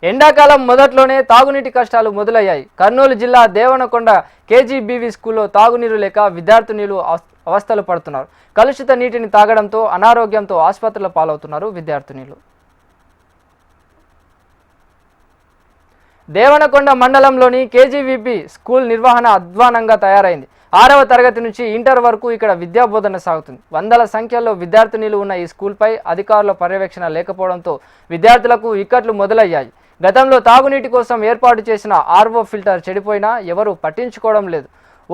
ఎండాకాలం మొదట్లోనే తాగునీటి కష్టాలు మొదలయ్యాయి. కర్నూలు జిల్లా దేవనకొండ కేజీబీవీ స్కూల్లో తాగునీరు లేక విద్యార్థినులు అవస్థలు పడుతున్నారు. కలుషిత నీటిని తాగడంతో అనారోగ్యంతో ఆసుపత్రుల పాలవుతున్నారు విద్యార్థినులు. దేవనకొండ మండలంలోని కేజీబీవీ స్కూల్ నిర్వహణ అధ్వానంగా తయారైంది. 6వ తరగతి నుంచి ఇంటర్ వరకు ఇక్కడ విద్యాబోధన సాగుతుంది. వందల సంఖ్యలో విద్యార్థినులు ఉన్న ఈ స్కూల్పై అధికారుల పర్యవేక్షణ లేకపోవడంతో విద్యార్థులకు ఇక్కట్లు మొదలయ్యాయి. గతంలో తాగునీటి కోసం ఏర్పాటు చేసిన ఆర్ఓ ఫిల్టర్ చెడిపోయినా ఎవరూ పట్టించుకోవడం లేదు.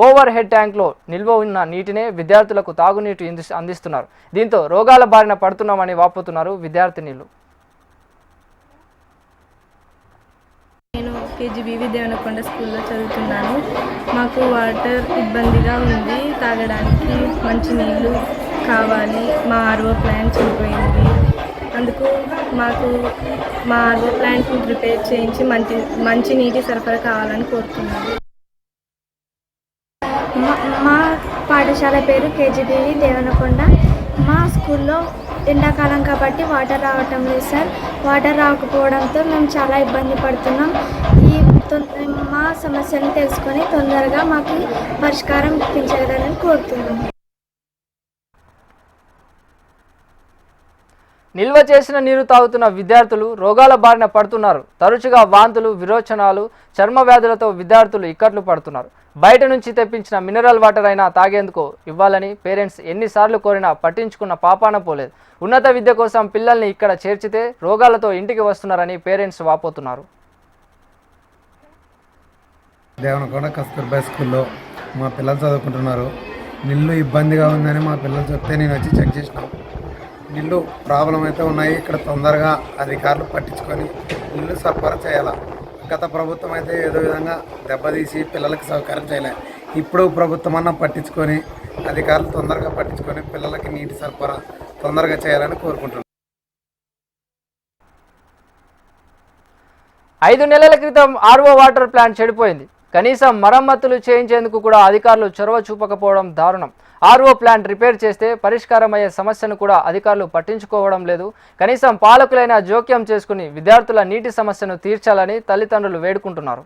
ఓవర్ హెడ్ ట్యాంక్లో నిల్వ ఉన్న నీటినే విద్యార్థులకు తాగునీటి అందిస్తున్నారు. దీంతో రోగాల బారిన పడుతున్నామని వాపోతున్నారు విద్యార్థినులు. నేను కేజీబీవీ దేవనకొండ స్కూల్లో చదువుతున్నాను. మాకు వాటర్ ఇబ్బందిగా ఉంది. తాగడానికి మంచి నీళ్ళు కావాలి. మా ఆర్ఓ ప్లాంట్ చనిపోయింది. అందుకు మాకు మా ఆర్ఓ ప్లాంట్ని ప్రిపేర్ చేయించి మంచి నీటి సరఫరా కావాలని కోరుతున్నాను. మా పాఠశాల పేరు కేజీబీవీ దేవనకొండ. మా స్కూల్లో ఎండాకాలం కాబట్టి వాటర్ రావటం లేదు సార్. వాటర్ రాకపోవడంతో మేము చాలా ఇబ్బంది పడుతున్నాం. మా సమస్యను తెలుసుకొని తొందరగా మాకు పరిష్కారం ఇప్పించగలరని కోరుతున్నాం. నిల్వ చేసిన నీరు తాగుతున్న విద్యార్థులు రోగాల బారిన పడుతున్నారు. తరచుగా వాంతులు, విరోచనాలు, చర్మ వ్యాధులతో విద్యార్థులు ఇక్కట్లు పడుతున్నారు. బయట నుంచి తెప్పించిన మినరల్ వాటర్ అయినా తాగేందుకు ఇవ్వాలని పేరెంట్స్ ఎన్నిసార్లు కోరినా పట్టించుకున్న పాపాన పోలేదు. ఉన్నత విద్య కోసం పిల్లల్ని ఇక్కడ చేర్చితే రోగాలతో ఇంటికి వస్తున్నారని పేరెంట్స్ వాపోతున్నారు. దేవనకొండ కస్తూర్బా స్కూల్లో మా పిల్లలు చదువుకుంటున్నారు. నీళ్ళు ఇబ్బందిగా ఉందని మా పిల్లలు చెప్తే నేను వచ్చి చెక్ చేసినాం. నీళ్ళు ప్రాబ్లం అయితే ఉన్నాయి. ఇక్కడ తొందరగా అధికారులు పట్టించుకొని నీళ్ళు సరఫరా చేయాలి. గత ప్రభుత్వం అయితే ఏదో విధంగా దెబ్బతీసి పిల్లలకి సౌకర్యం చేయలే. ఇప్పుడు ప్రభుత్వం అన్న పట్టించుకొని అధికారులు తొందరగా పట్టించుకొని పిల్లలకి నీటి సరఫరా తొందరగా చేయాలని కోరుకుంటున్నాను. 5 నెలల క్రితం ఆర్ఓ వాటర్ ప్లాంట్ చెడిపోయింది. కనీసం మరమ్మతులు చేయించేందుకు కూడా అధికారులు చొరవ చూపకపోవడం దారుణం. ఆర్ఓ ప్లాంట్ రిపేర్ చేస్తే పరిష్కారమయ్యే సమస్యను కూడా అధికారులు పట్టించుకోవడం లేదు. కనీసం పాలకులైన జోక్యం చేసుకుని విద్యార్థుల నీటి సమస్యను తీర్చాలని తల్లిదండ్రులు వేడుకుంటున్నారు.